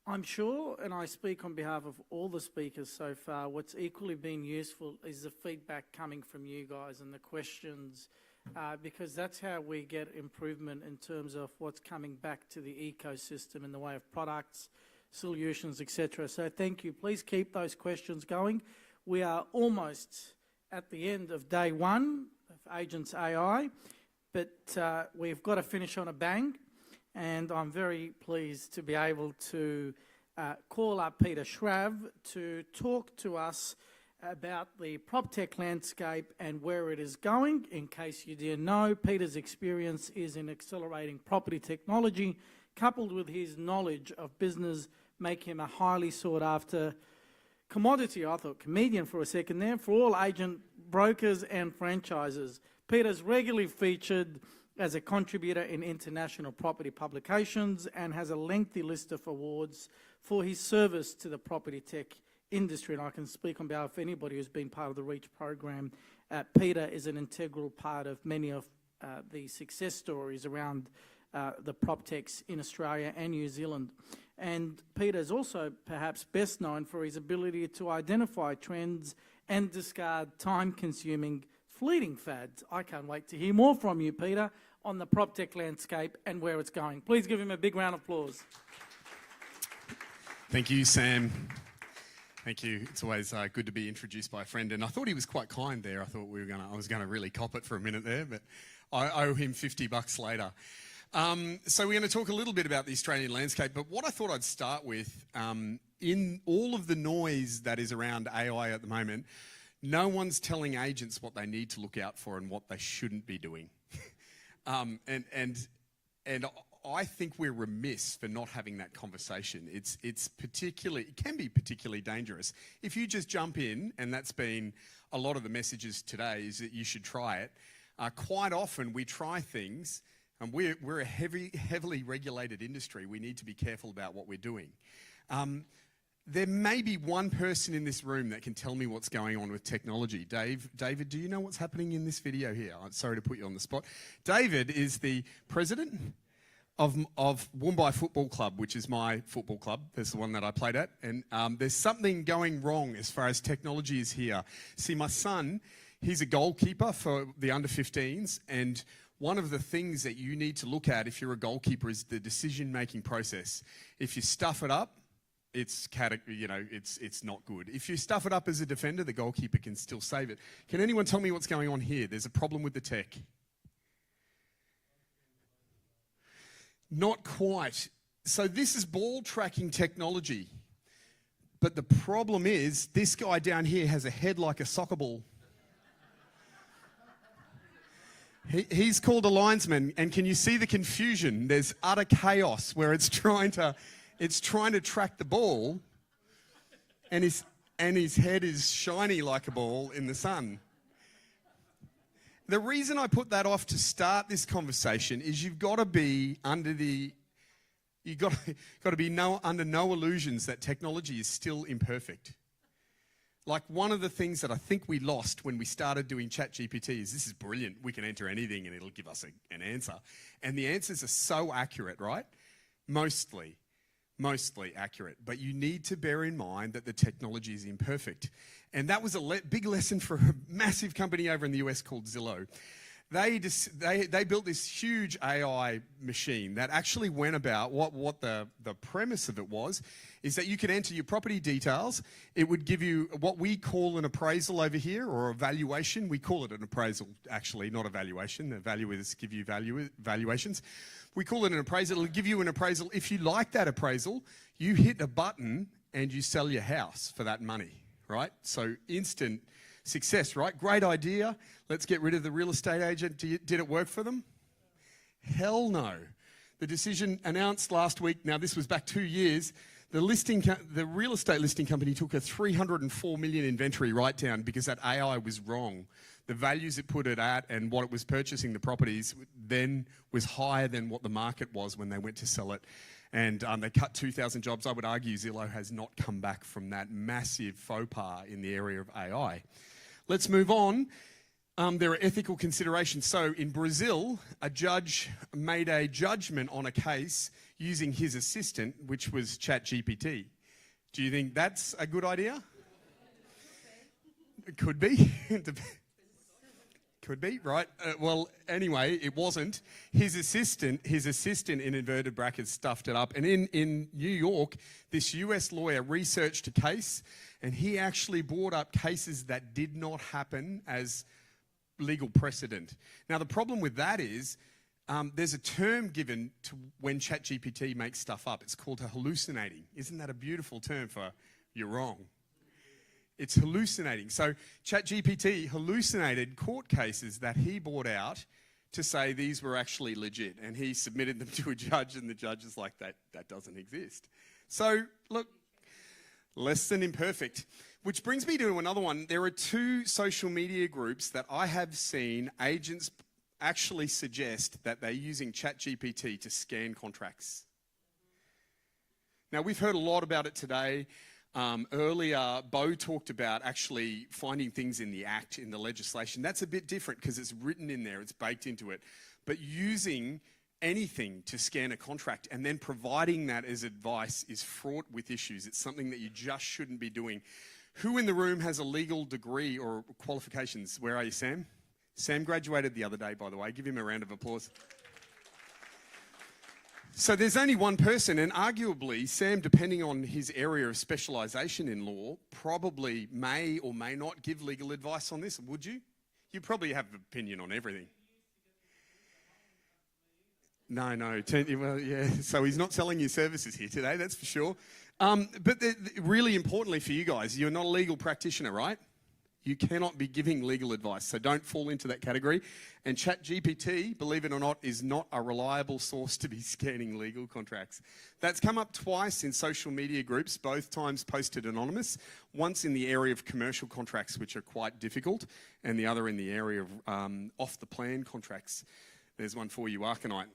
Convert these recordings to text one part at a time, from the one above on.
I'm sure, and I speak on behalf of all the speakers so far, what's equally been useful is the feedback coming from you guys and the questions, because that's how we get improvement in terms of what's coming back to the ecosystem in the way of products, solutions, etc. So thank you. Please keep those questions going. We are almost at the end of day one of Agents AI, but we've got to finish on a bang. And I'm very pleased to be able to call up Peter Schrav to talk to us about the PropTech landscape and where it is going. In case you didn't know, Peter's experience is in accelerating property technology, coupled with his knowledge of business, make him a highly sought after commodity. I thought comedian for a second there, for all agent brokers and franchises. Peter's regularly featured as a contributor in international property publications and has a lengthy list of awards for his service to the property tech industry. And I can speak on behalf of anybody who's been part of the REACH program. Peter is an integral part of many of the success stories around the prop techs in Australia and New Zealand. And Peter is also perhaps best known for his ability to identify trends and discard time-consuming fleeting fads. I can't wait to hear more from you, Peter, on the PropTech landscape and where it's going. Please give him a big round of applause. Thank you, Sam. Thank you. It's always good to be introduced by a friend, and I thought he was quite kind there. I thought I was going to really cop it for a minute there, but I owe him $50 later. So we're going to talk a little bit about the Australian landscape, but what I thought I'd start with, in all of the noise that is around AI at the moment, no one's telling agents what they need to look out for and what they shouldn't be doing. And I think we're remiss for not having that conversation. It can be particularly dangerous. If you just jump in, and that's been a lot of the messages today, is that you should try it. Quite often we try things, and we're a heavily regulated industry. We need to be careful about what we're doing. There may be one person in this room that can tell me what's going on with technology. David, do you know what's happening in this video here? I'm sorry to put you on the spot. David is the president of Woombye Football Club, which is my football club. That's the one that I played at. And there's something going wrong as far as technology is here. See, my son, he's a goalkeeper for the under-15s, and one of the things that you need to look at if you're a goalkeeper is the decision-making process. If you stuff it up, it's not good. If you stuff it up as a defender, the goalkeeper can still save it. Can anyone tell me what's going on here? There's a problem with the tech. Not quite. So this is ball tracking technology. But the problem is, this guy down here has a head like a soccer ball. He's called a linesman, and can you see the confusion? There's utter chaos where it's trying to track the ball, and his head is shiny like a ball in the sun. The reason I put that off to start this conversation is you've got to be under no illusions that technology is still imperfect. Like, one of the things that I think we lost when we started doing ChatGPT is, this is brilliant, we can enter anything and it'll give us an answer. And the answers are so accurate, right? Mostly accurate. But you need to bear in mind that the technology is imperfect. And that was a big lesson for a massive company over in the US called Zillow. They built this huge AI machine that actually went about, what the premise of it was, is that you could enter your property details. It would give you what we call an appraisal over here, or a valuation. We call it an appraisal, actually, not a valuation. The valuers give you valuations. We call it an appraisal. It'll give you an appraisal. If you like that appraisal, you hit a button and you sell your house for that money, right? So instant success, right? Great idea. Let's get rid of the real estate agent. Did it work for them? Hell no. The decision announced last week, now this was back 2 years, the real estate listing company took a $304 million inventory write-down because that AI was wrong. The values it put it at and what it was purchasing the properties then was higher than what the market was when they went to sell it. And they cut 2,000 jobs. I would argue Zillow has not come back from that massive faux pas in the area of AI. Let's move on. There are ethical considerations. So in Brazil, a judge made a judgment on a case using his assistant, which was ChatGPT. Do you think that's a good idea? It could be. Could be, right? Well, anyway, it wasn't. His assistant in inverted brackets stuffed it up. And in New York, this US lawyer researched a case, and he actually brought up cases that did not happen as legal precedent. Now, the problem with that is there's a term given to when ChatGPT makes stuff up. It's called hallucinating. Isn't that a beautiful term for you're wrong? It's hallucinating. So ChatGPT hallucinated court cases that he brought out to say these were actually legit. And he submitted them to a judge, and the judge is like, that doesn't exist. So, look, less than imperfect. Which brings me to another one. There are 2 social media groups that I have seen agents actually suggest that they're using ChatGPT to scan contracts. Now, we've heard a lot about it today. Earlier, Bo talked about actually finding things in the act, in the legislation. That's a bit different because it's written in there, it's baked into it. But using anything to scan a contract and then providing that as advice is fraught with issues. It's something that you just shouldn't be doing. Who in the room has a legal degree or qualifications? Where are you, Sam? Sam graduated the other day, by the way. Give him a round of applause. So there's only one person, and arguably Sam, depending on his area of specialisation in law, probably may or may not give legal advice on this. Would you? You probably have an opinion on everything. No. Well, yeah. So he's not selling your services here today, that's for sure. But really importantly for you guys, you're not a legal practitioner, right? You cannot be giving legal advice, so don't fall into that category. And ChatGPT, believe it or not, is not a reliable source to be scanning legal contracts. That's come up twice in social media groups, both times posted anonymous. Once in the area of commercial contracts, which are quite difficult, and the other in the area of off-the-plan contracts. There's one for you, Arcanite.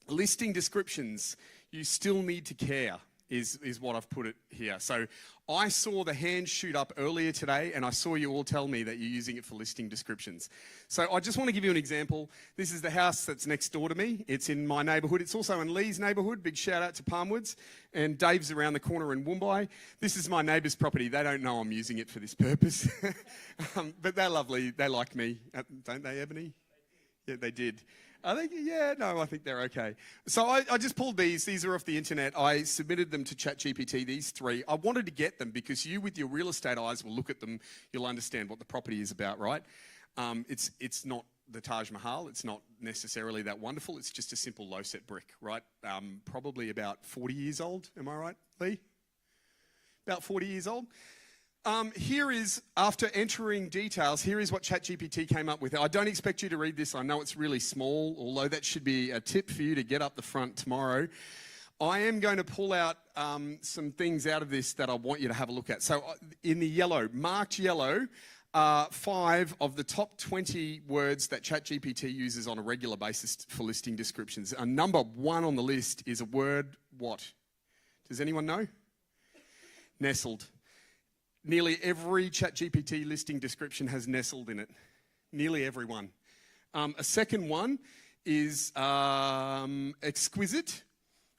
Listing descriptions, you still need to care. Is what I've put it here. So I saw the hand shoot up earlier today, and I saw you all tell me that you're using it for listing descriptions. So I just want to give you an example. This is the house that's next door to me. It's in my neighbourhood. It's also in Lee's neighbourhood. Big shout out to Palmwoods. And Dave's around the corner in Woombai. This is my neighbour's property. They don't know I'm using it for this purpose. But they're lovely. They like me. Don't they, Ebony? Yeah, they did. I think they're okay. So I just pulled these. These are off the internet. I submitted them to ChatGPT, these 3. I wanted to get them because you, with your real estate eyes, will look at them. You'll understand what the property is about, right? It's not the Taj Mahal. It's not necessarily that wonderful. It's just a simple low-set brick, right? Probably about 40 years old. Am I right, Lee? About 40 years old. Here is, after entering details, here is what ChatGPT came up with. I don't expect you to read this. I know it's really small, although that should be a tip for you to get up the front tomorrow. I am going to pull out some things out of this that I want you to have a look at. So in the yellow, marked yellow, 5 of the top 20 words that ChatGPT uses on a regular basis for listing descriptions. Number 1 on the list is a word, what? Does anyone know? Nestled. Nearly every ChatGPT listing description has nestled in it. Nearly every one. A second one is exquisite.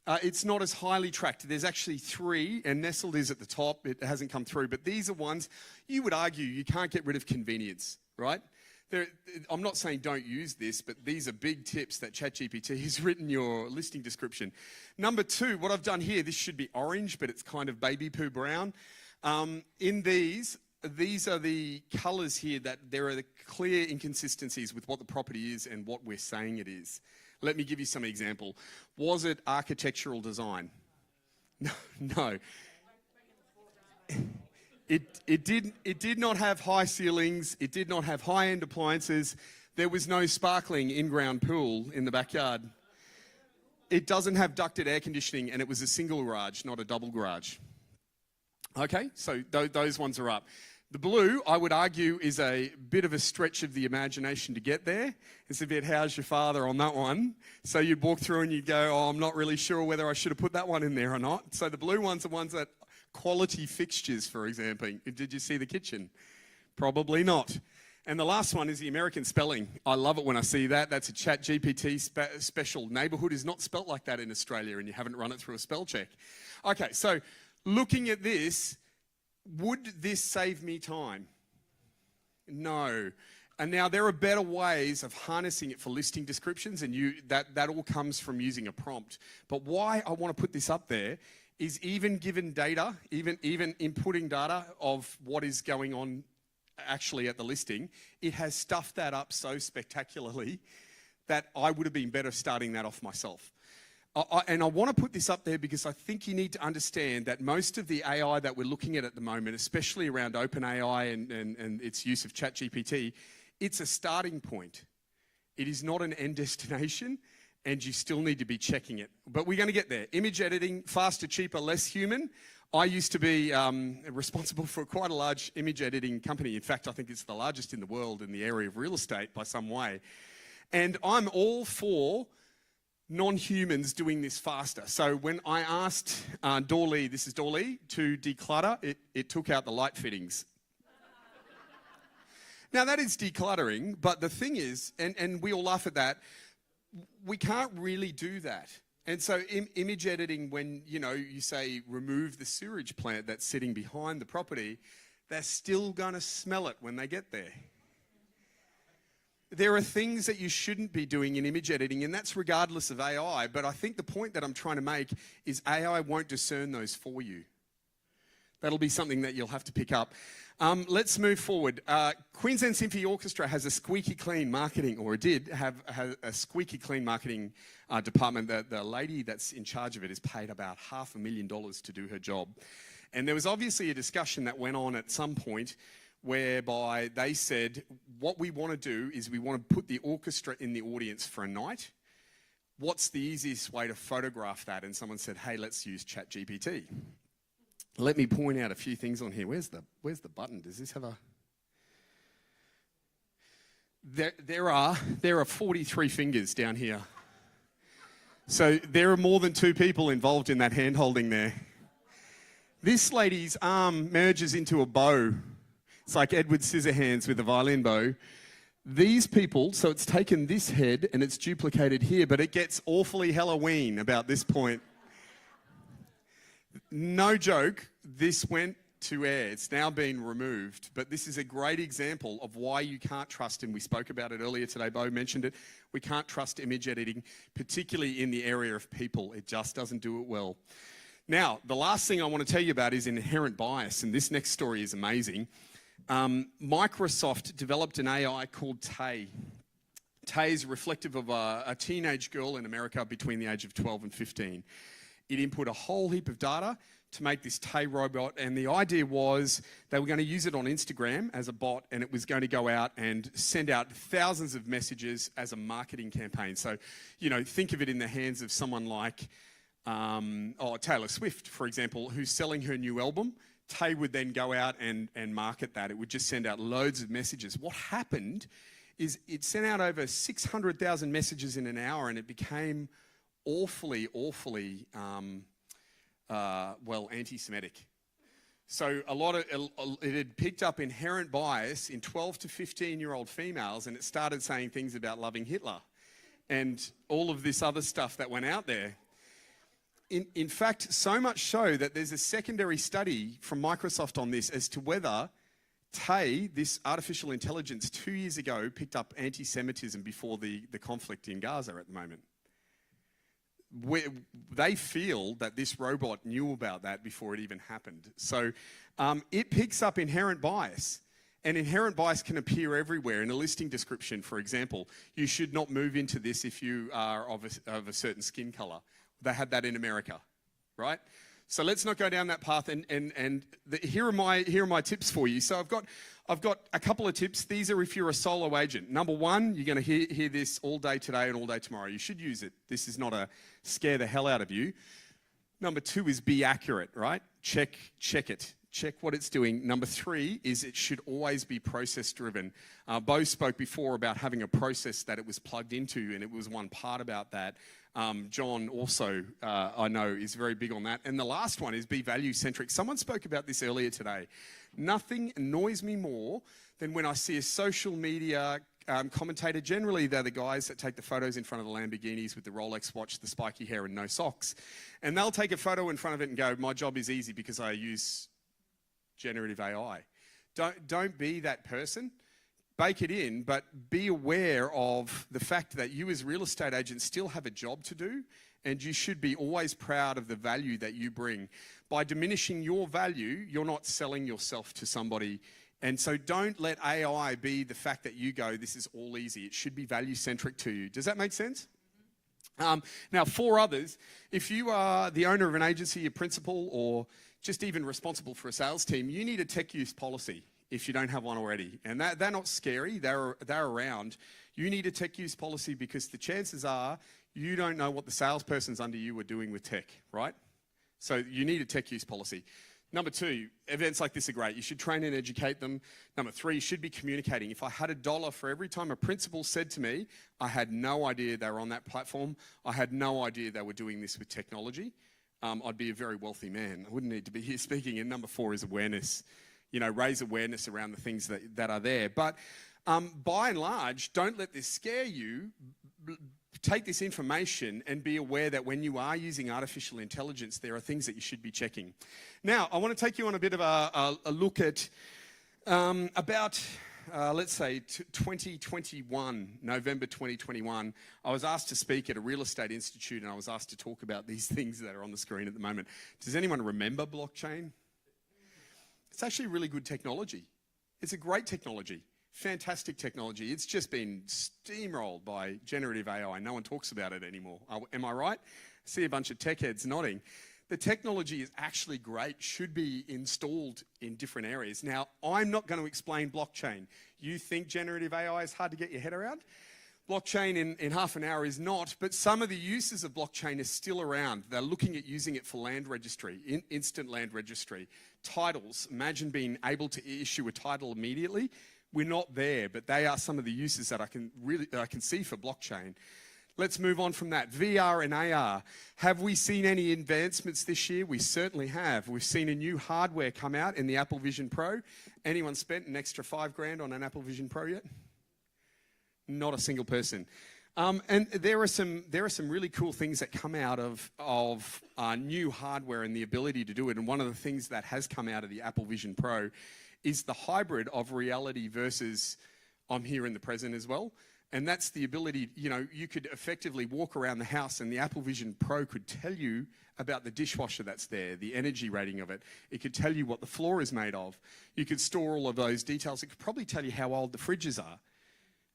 It's not as highly tracked. There's actually 3, and nestled is at the top. It hasn't come through. But these are ones, you would argue you can't get rid of convenience, right? I'm not saying don't use this, but these are big tips that ChatGPT has written your listing description. Number 2, what I've done here, this should be orange, but it's kind of baby poo brown. In these are the colours here that there are the clear inconsistencies with what the property is and what we're saying it is. Let me give you some example. Was it architectural design? No. It did not have high ceilings. It did not have high-end appliances. There was no sparkling in-ground pool in the backyard. It doesn't have ducted air conditioning, and it was a single garage, not a double garage. Okay, so those ones are up. The blue, I would argue, is a bit of a stretch of the imagination to get there. It's a bit, how's your father on that one? So you'd walk through and you'd go, oh, I'm not really sure whether I should have put that one in there or not. So the blue ones are ones that, quality fixtures, for example. Did you see the kitchen? Probably not. And the last one is the American spelling. I love it when I see that. That's a ChatGPT special. Neighbourhood is not spelt like that in Australia, and you haven't run it through a spell check. Okay, so looking at this, would this save me time? No. And now there are better ways of harnessing it for listing descriptions, and that all comes from using a prompt. But why I want to put this up there is even given data, even inputting data of what is going on actually at the listing, it has stuffed that up so spectacularly that I would have been better starting that off myself. And I want to put this up there because I think you need to understand that most of the AI that we're looking at the moment, especially around OpenAI and its use of ChatGPT, it's a starting point. It is not an end destination, and you still need to be checking it. But we're going to get there. Image editing, faster, cheaper, less human. I used to be responsible for quite a large image editing company. In fact, I think it's the largest in the world in the area of real estate by some way. And I'm all for non-humans doing this faster. So when I asked Dorlee, this is Dorlee, to declutter, it took out the light fittings. Now that is decluttering, but the thing is, and we all laugh at that, we can't really do that. And so image editing, when you say remove the sewage plant that's sitting behind the property, they're still going to smell it when they get there. There are things that you shouldn't be doing in image editing, and that's regardless of AI. But I think the point that I'm trying to make is AI won't discern those for you. That'll be something that you'll have to pick up. Let's move forward. Queensland Symphony Orchestra has a squeaky clean marketing, or it did have a squeaky clean marketing department. The lady that's in charge of it is paid about $500,000 to do her job. And there was obviously a discussion that went on at some point whereby they said, what we want to do is we want to put the orchestra in the audience for a night. What's the easiest way to photograph that? And someone said, hey, let's use ChatGPT. Let me point out a few things on here. Where's the button? Does this have a... There are 43 fingers down here. So there are more than 2 people involved in that hand holding there. This lady's arm merges into a bow. It's like Edward Scissorhands with a violin bow. These people, so it's taken this head and it's duplicated here, but it gets awfully Halloween about this point. No joke, this went to air. It's now been removed, but this is a great example of why you can't trust, and we spoke about it earlier today, Bo mentioned it, we can't trust image editing, particularly in the area of people. It just doesn't do it well. Now, the last thing I want to tell you about is inherent bias, and this next story is amazing. Microsoft developed an AI called Tay. Tay is reflective of a teenage girl in America between the age of 12 and 15. It input a whole heap of data to make this Tay robot, and the idea was they were going to use it on Instagram as a bot, and it was going to go out and send out thousands of messages as a marketing campaign. So, think of it in the hands of someone like Taylor Swift, for example, who's selling her new album. Tay would then go out and market that. It would just send out loads of messages. What happened is it sent out over 600,000 messages in an hour, and it became awfully, anti-Semitic. So it had picked up inherent bias in 12 to 15-year-old females, and it started saying things about loving Hitler and all of this other stuff that went out there. In fact, so much so that there's a secondary study from Microsoft on this as to whether Tay, this artificial intelligence, 2 years ago picked up anti-Semitism before the conflict in Gaza at the moment. They feel that this robot knew about that before it even happened. So it picks up inherent bias. And inherent bias can appear everywhere. In a listing description, for example, you should not move into this if you are of a certain skin colour. They had that in America, right? So let's not go down that path. Here are my tips for you. So I've got a couple of tips. These are if you're a solo agent. Number one, you're going to hear this all day today and all day tomorrow. You should use it. This is not a scare the hell out of you. Number two is be accurate, right? Check it. check what it's doing. Number 3 is it should always be process driven. Bo spoke before about having a process that it was plugged into, and it was one part about that. John also, I know, is very big on that. And the last one is be value centric. Someone spoke about this earlier today. Nothing annoys me more than when I see a social media commentator. Generally, they're the guys that take the photos in front of the Lamborghinis with the Rolex watch, the spiky hair and no socks. And they'll take a photo in front of it and go, my job is easy because I use generative AI. Don't be that person. Bake it in, but be aware of the fact that you as real estate agents still have a job to do, and you should be always proud of the value that you bring. By diminishing your value, you're not selling yourself to somebody. And so don't let AI be the fact that you go, this is all easy. It should be value-centric to you. Does that make sense? Now, for others, if you are the owner of an agency, a principal, or just even responsible for a sales team, you need a tech use policy if you don't have one already. And they're not scary, they're around. You need a tech use policy because the chances are you don't know what the salespersons under you are doing with tech, right? So you need a tech use policy. Number 2, events like this are great. You should train and educate them. Number 3, you should be communicating. If I had $1 for every time a principal said to me, I had no idea they were on that platform, I had no idea they were doing this with technology, I'd be a very wealthy man. I wouldn't need to be here speaking. And number 4 is awareness. You know, raise awareness around the things that are there. But by and large, don't let this scare you. Take this information and be aware that when you are using artificial intelligence, there are things that you should be checking. Now, I want to take you on a bit of a look at let's say 2021, November 2021. I was asked to speak at a real estate institute, and I was asked to talk about these things that are on the screen at the moment. Does anyone remember blockchain? It's actually really good technology. It's a great technology. Fantastic technology. It's just been steamrolled by generative AI. No one talks about it anymore. Am I right? I see a bunch of tech heads nodding. The technology is actually great, should be installed in different areas. Now, I'm not going to explain blockchain. You think generative AI is hard to get your head around? Blockchain in half an hour is not, but some of the uses of blockchain are still around. They're looking at using it for land registry, instant land registry, titles. Imagine being able to issue a title immediately. We're not there, but they are some of the uses that I can see for blockchain. Let's move on from that. VR and AR. Have we seen any advancements this year? We certainly have. We've seen a new hardware come out in the Apple Vision Pro. Anyone spent an extra $5,000 on an Apple Vision Pro yet? Not a single person. And there are some really cool things that come out of new hardware and the ability to do it. And one of the things that has come out of the Apple Vision Pro is the hybrid of reality versus I'm here in the present as well. And that's the ability, you know, you could effectively walk around the house and the Apple Vision Pro could tell you about the dishwasher that's there, the energy rating of it. It could tell you what the floor is made of. You could store all of those details. It could probably tell you how old the fridges are.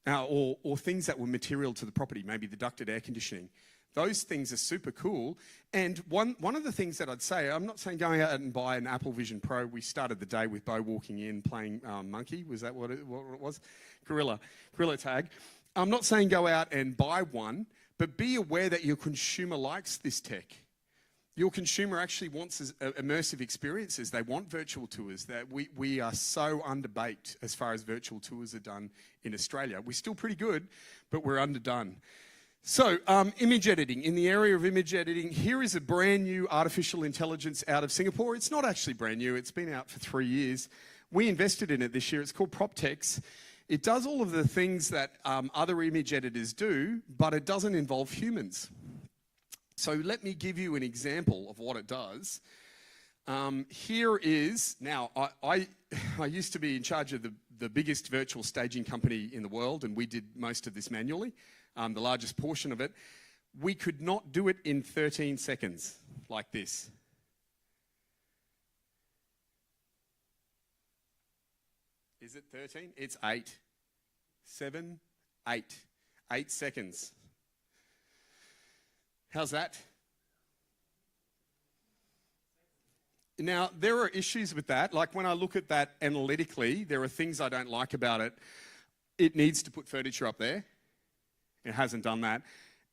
Or things that were material to the property, maybe the ducted air conditioning. Those things are super cool. And one of the things that I'd say, I'm not saying going out and buy an Apple Vision Pro. We started the day with Bo walking in playing Monkey. Was that what it was? Gorilla Tag. I'm not saying go out and buy one, but be aware that your consumer likes this tech. Your consumer actually wants immersive experiences. They want virtual tours. That we are so underbaked as far as virtual tours are done in Australia. We're still pretty good, but we're underdone. So image editing. In the area of image editing, here is a brand new artificial intelligence out of Singapore. It's not actually brand new. It's been out for 3 years. We invested in it this year. It's called PropTex. It does all of the things that other image editors do, but it doesn't involve humans. So let me give you an example of what it does. Here is, now I used to be in charge of the biggest virtual staging company in the world, and we did most of this manually, the largest portion of it. We could not do it in 13 seconds like this. Is it 13? It's 8. 7, 8. 8 seconds. How's that? Now, there are issues with that. Like when I look at that analytically, there are things I don't like about it. It needs to put furniture up there. It hasn't done that.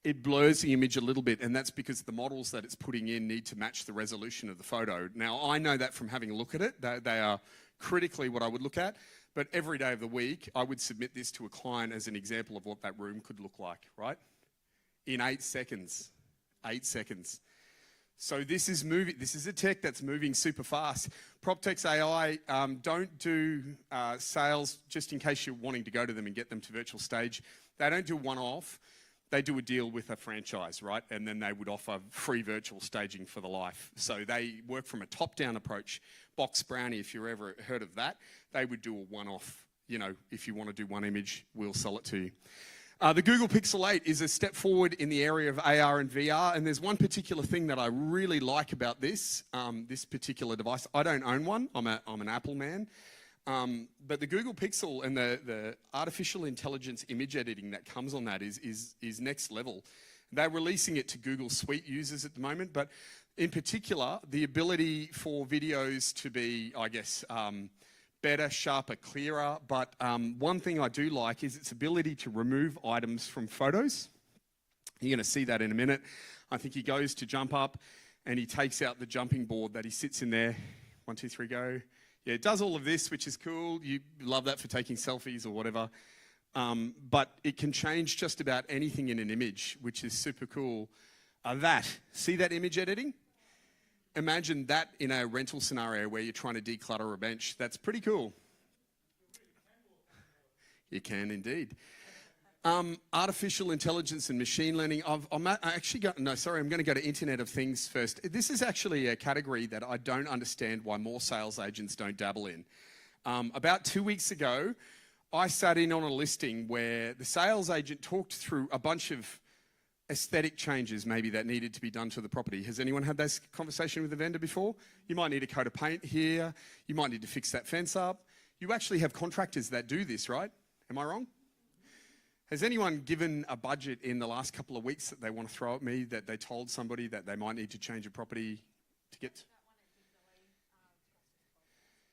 it blurs the image a little bit, and that's because the models that it's putting in need to match the resolution of the photo. Now, I know that from having a look at it. They are critically what I would look at, but every day of the week, I would submit this to a client as an example of what that room could look like, right? In 8 seconds. 8 seconds. So this is moving. This is a tech that's moving super fast. PropTech's AI don't do sales just in case you're wanting to go to them and get them to virtual stage. They don't do one-off. They do a deal with a franchise, right? And then they would offer free virtual staging for the life. So they work from a top-down approach. Box Brownie, if you've ever heard of that, they would do a one-off. You know, if you want to do one image, we'll sell it to you. The Google Pixel 8 is a step forward in the area of AR and VR, and there's one particular thing that I really like about this particular device. I don't own one. I'm an Apple man. But the Google Pixel and the artificial intelligence image editing that comes on that is next level. They're releasing it to Google Suite users at the moment, but in particular, the ability for videos to be, I guess, better, sharper, clearer. But one thing I do like is its ability to remove items from photos. You're going to see that in a minute. I think he goes to jump up and he takes out the jumping board that he sits in there. 1, 2, 3, go. Yeah, it does all of this, which is cool. You love that for taking selfies or whatever. But it can change just about anything in an image, which is super cool. See that image editing? Imagine that in a rental scenario where you're trying to declutter a bench. That's pretty cool. You can indeed. Artificial intelligence and machine learning. I'm going to go to Internet of Things first. This is actually a category that I don't understand why more sales agents don't dabble in. About 2 weeks ago, I sat in on a listing where the sales agent talked through a bunch of aesthetic changes maybe that needed to be done to the property. Has anyone had this conversation with a vendor before? You might need a coat of paint here. You might need to fix that fence up. You actually have contractors that do this, right? Am I wrong? Has anyone given a budget in the last couple of weeks that they want to throw at me that they told somebody that they might need to change a property to get?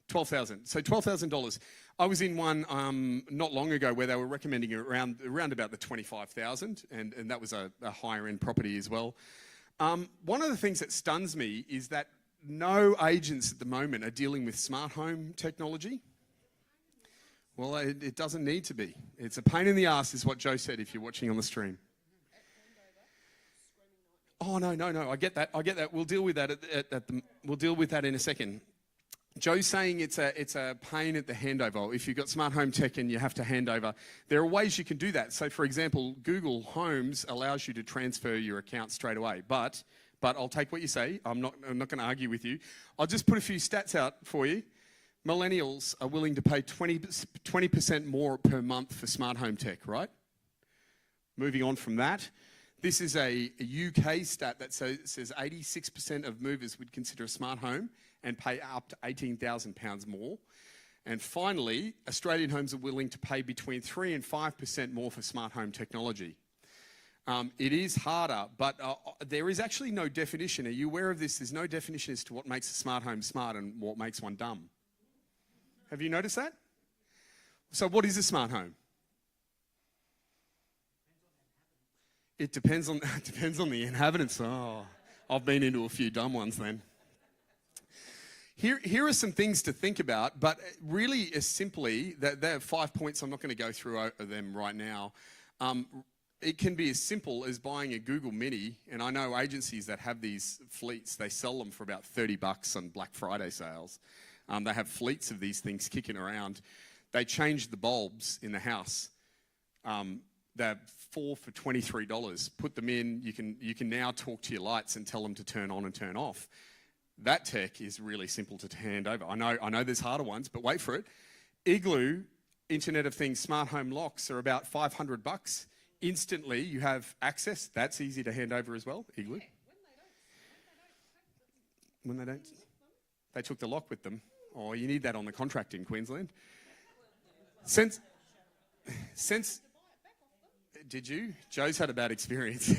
$12,000. So $12,000. I was in one not long ago where they were recommending around about the $25,000, and that was a higher end property as well. One of the things that stuns me is that no agents at the moment are dealing with smart home technology. Well, it doesn't need to be. It's a pain in the ass, is what Joe said if you're watching on the stream. Oh, no. I get that. We'll deal with that we'll deal with that in a second. Joe's saying it's a pain at the handover. If you've got smart home tech and you have to hand over, there are ways you can do that. So, for example, Google Homes allows you to transfer your account straight away. But I'll take what you say. I'm not going to argue with you. I'll just put a few stats out for you. Millennials are willing to pay 20% more per month for smart home tech, right? Moving on from that, this is a UK stat that says 86% of movers would consider a smart home and pay up to £18,000 more. And finally, Australian homes are willing to pay between 3 and 5% more for smart home technology. It is harder, but there is actually no definition. Are you aware of this? There's no definition as to what makes a smart home smart and what makes one dumb. Have you noticed that? So what is a smart home? It depends on the inhabitants. Oh, I've been into a few dumb ones then. Here are some things to think about, but really as simply, there are 5 points. I'm not going to go through them right now. It can be as simple as buying a Google Mini, and I know agencies that have these fleets, they sell them for about $30 on Black Friday sales. They have fleets of these things kicking around. They change the bulbs in the house. They're 4 for $23. Put them in. You can now talk to your lights and tell them to turn on and turn off. That tech is really simple to hand over. I know there's harder ones, but wait for it. Igloo, Internet of Things, smart home locks are about $500. Instantly, you have access. That's easy to hand over as well. Igloo. When they don't, they took the lock with them. Oh, you need that on the contract in Queensland. Did you? Joe's had a bad experience.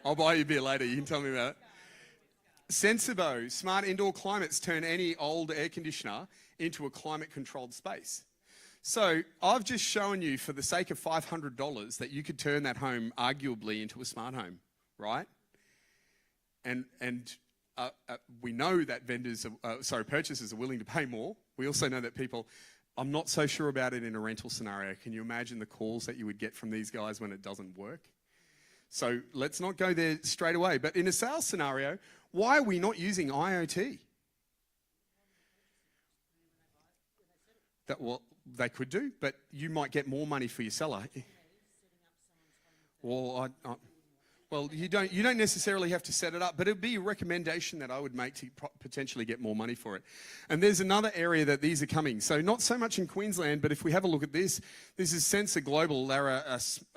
I'll buy you a beer later. You can tell me about it. Sensibo, smart indoor climates turn any old air conditioner into a climate-controlled space. So I've just shown you, for the sake of $500, that you could turn that home arguably into a smart home, right? And we know that purchasers are willing to pay more. We also know that people, I'm not so sure about it in a rental scenario. Can you imagine the calls that you would get from these guys when it doesn't work? So let's not go there straight away. But in a sales scenario, why are we not using IoT? Well, they could do, but you might get more money for your seller. Well, you don't necessarily have to set it up, but it would be a recommendation that I would make to potentially get more money for it. And there's another area that these are coming. So not so much in Queensland, but if we have a look at this is Sensor Global. They're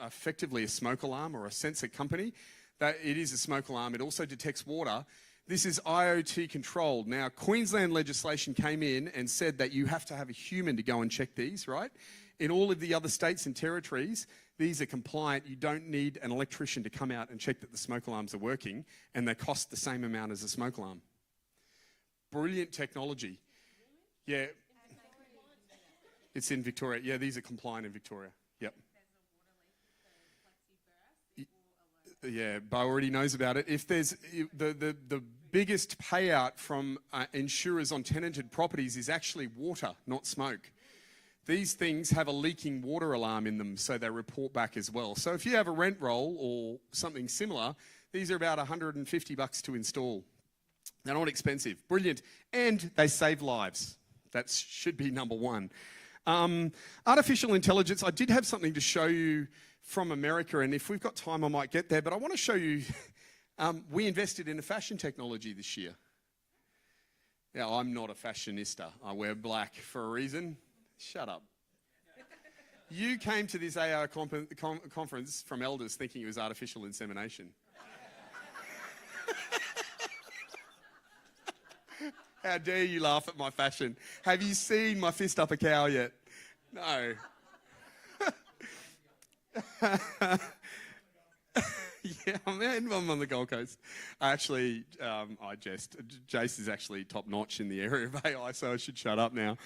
effectively a smoke alarm, or a sensor company. It is a smoke alarm. It also detects water. This is IoT controlled. Now, Queensland legislation came in and said that you have to have a human to go and check these, right? In all of the other states and territories, these are compliant. You don't need an electrician to come out and check that the smoke alarms are working, and they cost the same amount as a smoke alarm. Brilliant technology. Yeah. It's in Victoria. Yeah, these are compliant in Victoria. Yep. Yeah, Bo already knows about it. If there's the biggest payout from insurers on tenanted properties is actually water, not smoke. These things have a leaking water alarm in them, so they report back as well. So if you have a rent roll or something similar, these are about $150 to install. They're not expensive. Brilliant. And they save lives. That should be number one. Artificial intelligence, I did have something to show you from America, and if we've got time I might get there, but I want to show you, we invested in a fashion technology this year. Now, I'm not a fashionista. I wear black for a reason. Shut up. You came to this AI conference from elders thinking it was artificial insemination. How dare you laugh at my fashion? Have you seen my fist up a cow yet? No. Yeah, I'm on the Gold Coast. I jest. Jace is actually top notch in the area of AI, so I should shut up now.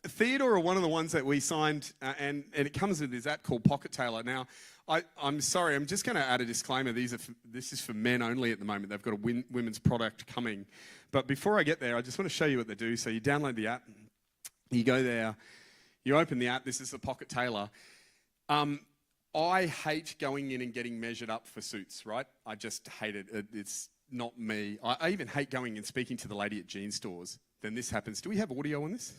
Theodore are one of the ones that we signed, and it comes with this app called Pocket Tailor. Now, I'm sorry, I'm just going to add a disclaimer. This is for men only at the moment. They've got a women's product coming. But before I get there, I just want to show you what they do. So you download the app, you go there, you open the app. This is the Pocket Tailor. I hate going in and getting measured up for suits, right? I just hate it. It's not me. I even hate going and speaking to the lady at jean stores. Then this happens. Do we have audio on this?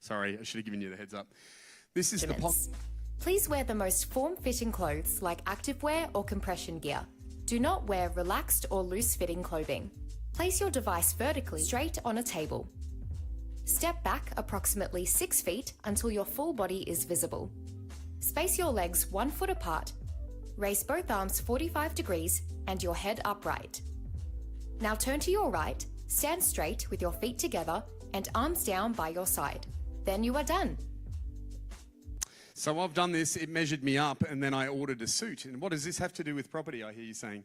Sorry, I should have given you the heads up. This is the Pocket. Please wear the most form-fitting clothes like activewear or compression gear. Do not wear relaxed or loose-fitting clothing. Place your device vertically straight on a table. Step back approximately 6 feet until your full body is visible. Space your legs 1 foot apart. Raise both arms 45 degrees and your head upright. Now turn to your right, stand straight with your feet together and arms down by your side. Then you are done. So I've done this, it measured me up, and then I ordered a suit. And what does this have to do with property, I hear you saying?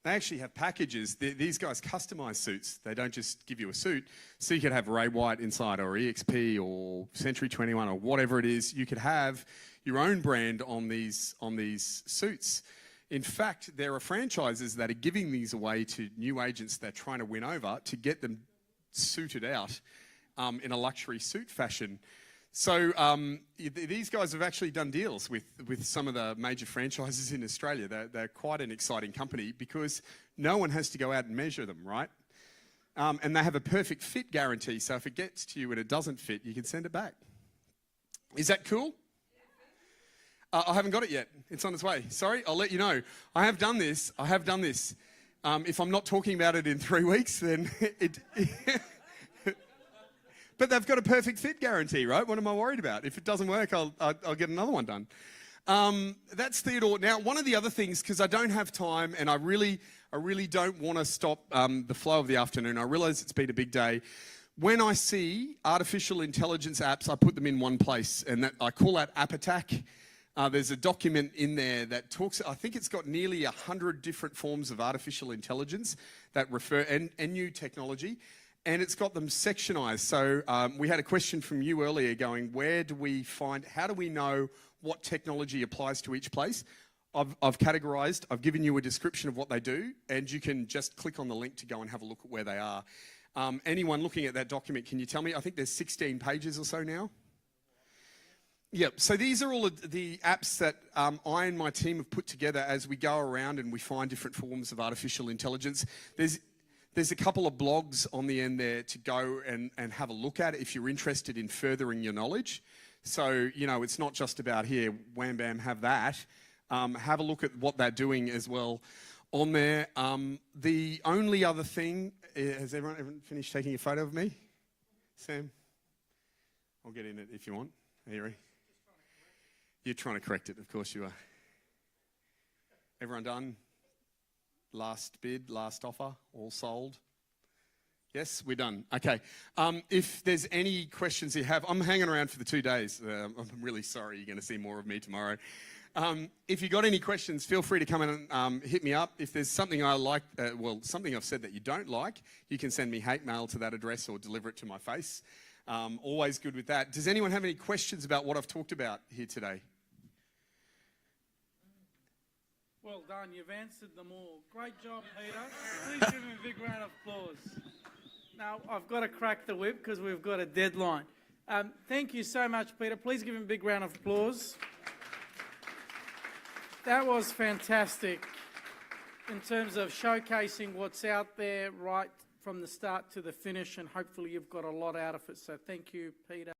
They actually have packages. These guys customize suits. They don't just give you a suit. So you could have Ray White inside, or EXP, or Century 21, or whatever it is. You could have your own brand on these suits. In fact, there are franchises that are giving these away to new agents they're trying to win over to get them suited out in a luxury suit fashion. So these guys have actually done deals with some of the major franchises in Australia. They're quite an exciting company because no one has to go out and measure them, right? And they have a perfect fit guarantee. So if it gets to you and it doesn't fit, you can send it back. Is that cool? I haven't got it yet. It's on its way. Sorry, I'll let you know. I have done this. If I'm not talking about it in 3 weeks, then it... But they've got a perfect fit guarantee, right? What am I worried about? If it doesn't work, I'll get another one done. That's Theodore. Now, one of the other things, because I don't have time and I really don't want to stop the flow of the afternoon. I realise it's been a big day. When I see artificial intelligence apps, I put them in one place, and I call that App Attack. There's a document in there that talks, I think it's got nearly 100 different forms of artificial intelligence that refer, and new technology. and it's got them sectionized. So we had a question from you earlier going, how do we know what technology applies to each place? I've categorized, I've given you a description of what they do, and you can just click on the link to go and have a look at where they are. Anyone looking at that document, can you tell me? I think there's 16 pages or so now. Yep, so these are all of the apps that I and my team have put together as we go around and we find different forms of artificial intelligence. There's a couple of blogs on the end there to go and have a look at if you're interested in furthering your knowledge. So, you know, it's not just about here, wham bam, have that. Have a look at what they're doing as well on there. The only other thing, has everyone finished taking a photo of me? Sam? I'll get in it if you want. Here. You're trying to correct it, of course you are. Everyone done? Last bid, last offer, all sold? Yes, we're done. Okay. If there's any questions you have, I'm hanging around for the 2 days. I'm really sorry you're going to see more of me tomorrow. If you've got any questions, feel free to come in and hit me up. If there's something I like, something I've said that you don't like, you can send me hate mail to that address or deliver it to my face. Always good with that. Does anyone have any questions about what I've talked about here today? Well done, you've answered them all. Great job, Peter. Please give him a big round of applause. Now, I've got to crack the whip because we've got a deadline. Thank you so much, Peter. Please give him a big round of applause. That was fantastic in terms of showcasing what's out there right from the start to the finish, and hopefully you've got a lot out of it. So thank you, Peter.